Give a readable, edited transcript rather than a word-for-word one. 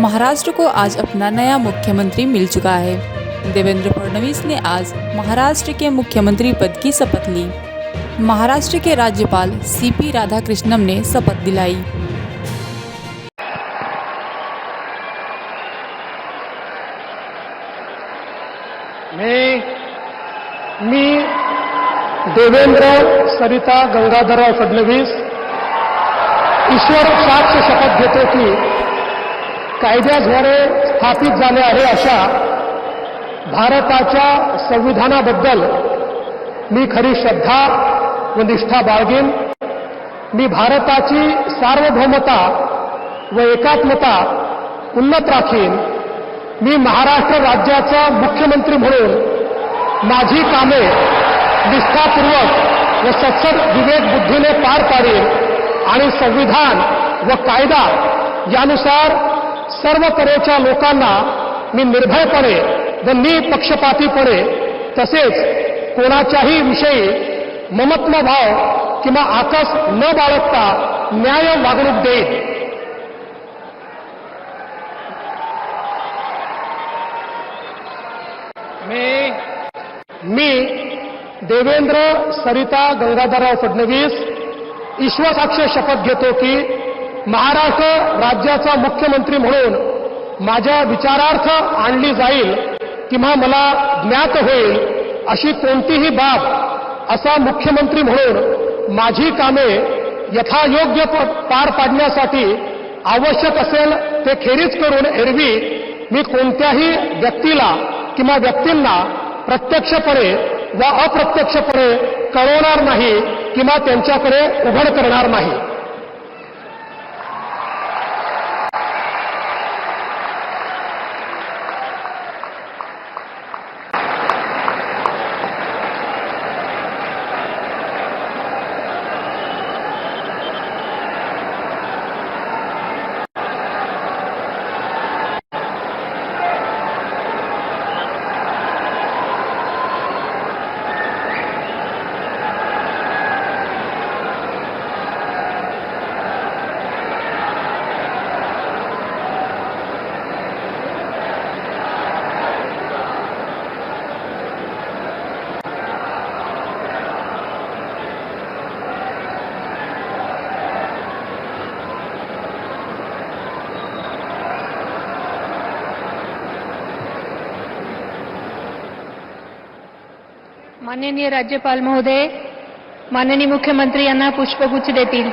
महाराष्ट्र को आज अपना नया मुख्यमंत्री मिल चुका है। देवेंद्र फडणवीस ने आज महाराष्ट्र के मुख्यमंत्री पद की शपथ ली। महाराष्ट्र के राज्यपाल CP राधाकृष्णन ने शपथ दिलाई। मी देवेंद्र सरिता गंगाधरराव फडणवीस ईश्वर साक्ष शपथ घेतो की कायद्याद्वारे स्थापित झाले आहे अशा भारताच्या संविधानाबद्दल मी खरी श्रद्धा व निष्ठा बाळगेन। मी भारताची सार्वभौमता व एकात्मता उन्नत राखीन। मी महाराष्ट्र राज्याचा मुख्यमंत्री म्हणून माझी कामे निष्ठापूर्वक व सत्सद विवेक बुद्धीने पार पाडेन आणि संविधान व कायदा यानुसार सर्व तऱ्हेच्या लोकांना मी निर्भयपणे व निपक्षपातीपणे तसेच कोणाच्याही विषयी ममत्वभाव किंवा आकस न बाळगता न्याय वागणूक देईन। मी देवेंद्र सरिता गंगाधरराव फडणवीस ईश्वर साक्ष शपथ घेतो की महाराष्ट्र राज्याचा मुख्यमंत्री म्हणून माझ्या विचारार्थ आणली जाईल किंवा मला ज्ञात होईल अशी कोणतीही बाब असा मुख्यमंत्री म्हणून माझी कामे यथायोग्य पार पाडण्यासाठी आवश्यक असेल ते खेरीज करून एरवी मी कोणत्याही व्यक्तीला किंवा व्यक्तींना प्रत्यक्षपणे व अप्रत्यक्षपणे कळवणार नाही किंवा त्यांच्याकडे उघड करणार नाही। माननीय राज्यपाल महोदय, माननीय मुख्यमंत्री यांना पुष्पगुच्छ देतील।